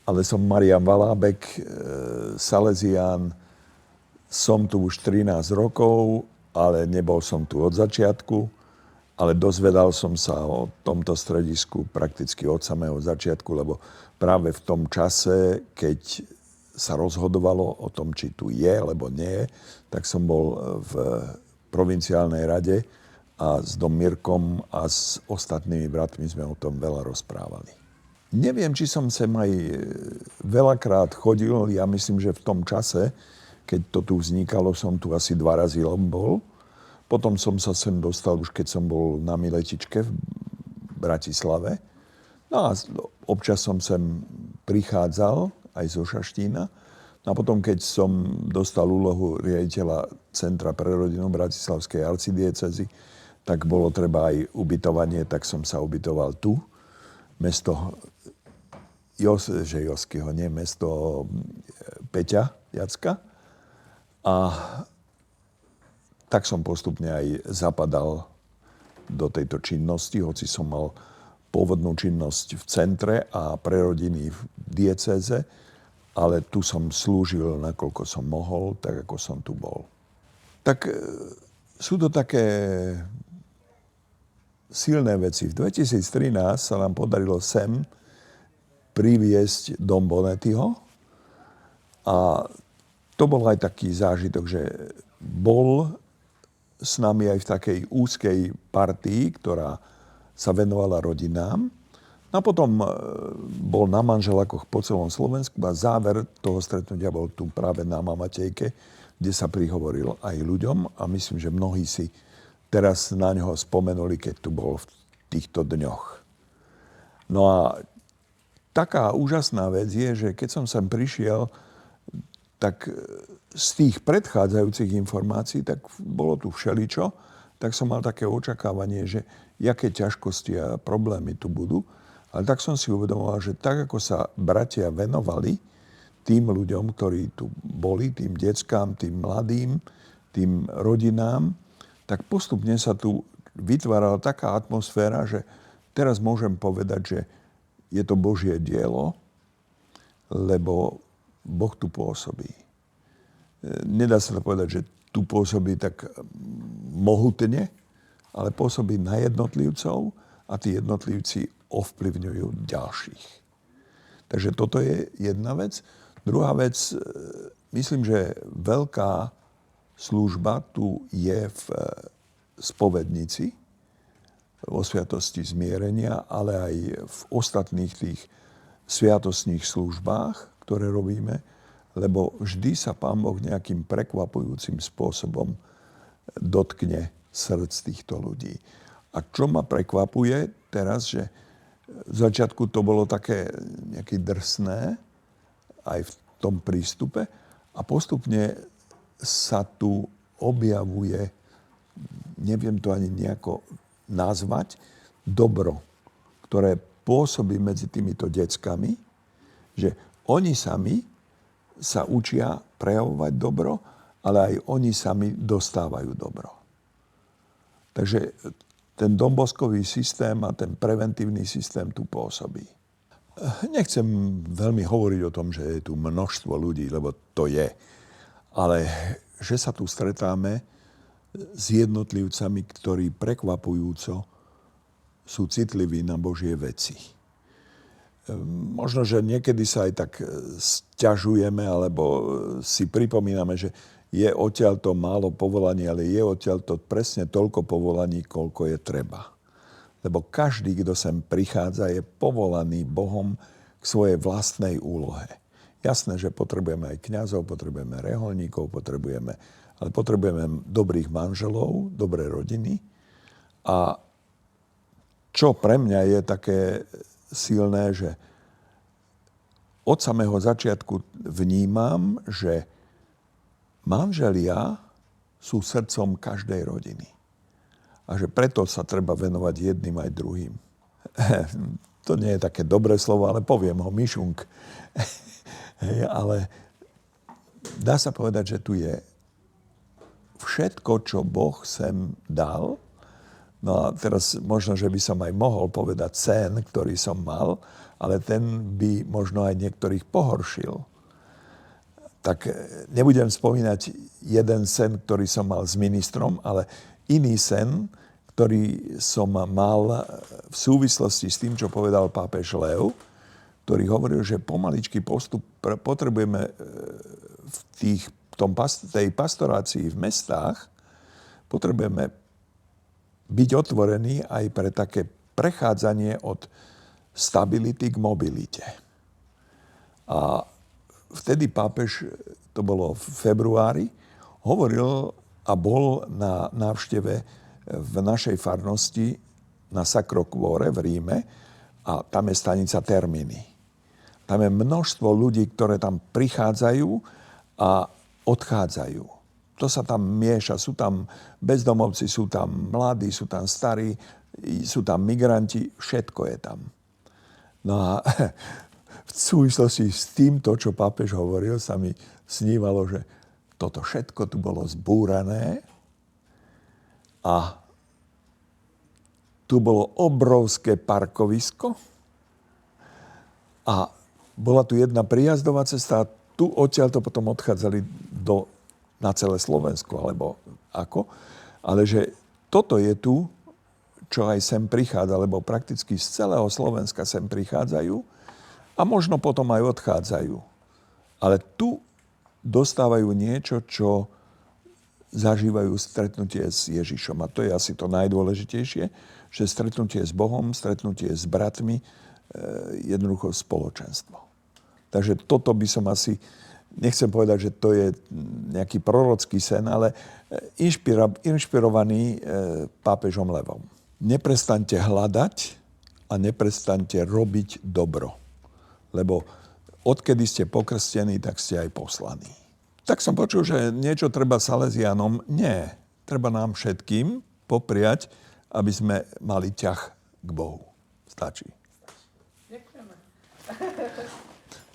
ale som Marián Valábek, Salesián. Som tu už 13 rokov, ale nebol som tu od začiatku, ale dozvedal som sa o tomto stredisku prakticky od samého začiatku, lebo práve v tom čase, keď sa rozhodovalo o tom, či tu je, alebo nie, tak som bol v provinciálnej rade a s Dom Mirkom a s ostatnými bratmi sme o tom veľa rozprávali. Neviem, či som sem aj veľakrát chodil, ja myslím, že v tom čase, keď to tu vznikalo, som tu asi 2 razy bol. Potom som sa sem dostal, už keď som bol na Miletičke v Bratislave. No a občas som sem prichádzal, aj zo Šaštína. A potom, keď som dostal úlohu riaditeľa Centra pre rodinu Bratislavskej arcidiecézy, tak bolo treba aj ubytovanie, tak som sa ubytoval tu. Mesto Joskyho, nie, mesto Peťa Jacka. A tak som postupne aj zapadal do tejto činnosti, hoci som mal pôvodnú činnosť v centre a pre rodiny v diecéze, ale tu som slúžil, nakoľko som mohol, tak ako som tu bol. Tak sú to také silné veci. V 2013 sa nám podarilo sem priviesť Dom Bonettiho a to bol aj taký zážitok, že bol s nami aj v takej úzkej partii, ktorá sa venovala rodinám. A potom bol na manželakoch po celom Slovensku a záver toho stretnutia bol tu práve na Mamatejke, kde sa prihovoril aj ľuďom a myslím, že mnohí si teraz na ňoho spomenuli, keď tu bol v týchto dňoch. No a taká úžasná vec je, že keď som sem prišiel, tak z tých predchádzajúcich informácií, tak bolo tu všeličo, tak som mal také očakávanie, že jaké ťažkosti a problémy tu budú. Ale tak som si uvedomoval, že tak, ako sa bratia venovali tým ľuďom, ktorí tu boli, tým deckám, tým mladým, tým rodinám, tak postupne sa tu vytvárala taká atmosféra, že teraz môžem povedať, že je to Božie dielo, lebo Boh tu pôsobí. Nedá sa to povedať, že tu pôsobí tak mohutne, ale pôsobí na jednotlivcov a tí jednotlivci ovplyvňujú ďalších. Takže toto je jedna vec. Druhá vec, myslím, že veľká služba tu je v spovednici, vo sviatosti zmierenia, ale aj v ostatných tých sviatostných službách, ktoré robíme, lebo vždy sa Pán Boh nejakým prekvapujúcim spôsobom dotkne srdc týchto ľudí. A čo ma prekvapuje teraz, že v začiatku to bolo také nejaké drsné, aj v tom prístupe, a postupne sa tu objavuje, neviem to ani nejako nazvať, dobro, ktoré pôsobí medzi týmito deckami, že oni sami sa učia prejavovať dobro, ale aj oni sami dostávajú dobro. Takže ten domboskový systém a ten preventívny systém tu pôsobí. Nechcem veľmi hovoriť o tom, že je tu množstvo ľudí, lebo to je. Ale že sa tu stretáme s jednotlivcami, ktorí prekvapujúco sú citliví na Božie veci. Možno, že niekedy sa aj tak sťažujeme, alebo si pripomíname, že je odtiaľto málo povolaní, ale je odtiaľto presne toľko povolaní, koľko je treba. Lebo každý, kto sem prichádza, je povolaný Bohom k svojej vlastnej úlohe. Jasné, že potrebujeme aj kňazov, potrebujeme reholníkov, ale potrebujeme dobrých manželov, dobré rodiny. A čo pre mňa je také silné, že od samého začiatku vnímam, že manželia sú srdcom každej rodiny. A že preto sa treba venovať jedným aj druhým. To nie je také dobré slovo, ale poviem ho, myšunk. Ale dá sa povedať, že tu je všetko, čo Boh sem dal, No a teraz možno, že by som aj mohol povedať sen, ktorý som mal, ale ten by možno aj niektorých pohoršil. Tak nebudem spomínať jeden sen, ktorý som mal s ministrom, ale iný sen, ktorý som mal v súvislosti s tým, čo povedal pápež Leo, ktorý hovoril, že pomaličky postup potrebujeme v tej pastorácii v mestách, potrebujeme byť otvorení aj pre také prechádzanie od stability k mobilite. A vtedy pápež, to bolo v februári, hovoril a bol na návšteve v našej farnosti na Sacro Cuore v Ríme a tam je stanica Termini. Tam je množstvo ľudí, ktoré tam prichádzajú a odchádzajú. To sa tam mieša. Sú tam bezdomovci, sú tam mladí, sú tam starí, sú tam migranti, všetko je tam. No a v súvislosti s týmto, čo pápež hovoril, sa mi snívalo, že toto všetko tu bolo zbúrané a tu bolo obrovské parkovisko a bola tu jedna prijazdová cesta a tu odtiaľto potom odchádzali na celé Slovensko, alebo ako. Ale že toto je tu, čo aj sem prichádza, lebo prakticky z celého Slovenska sem prichádzajú a možno potom aj odchádzajú. Ale tu dostávajú niečo, čo zažívajú stretnutie s Ježišom. A to je asi to najdôležitejšie, že stretnutie s Bohom, stretnutie s bratmi, jednoducho spoločenstvo. Takže toto by som asi, nechcem povedať, že to je nejaký prorocký sen, ale inšpirovaný pápežom Levom. Neprestaňte hľadať a neprestaňte robiť dobro. Lebo odkedy ste pokrstení, tak ste aj poslaní. Tak som počul, že niečo treba Salesianom. Nie. Treba nám všetkým popriať, aby sme mali ťah k Bohu. Stačí. Ďakujeme.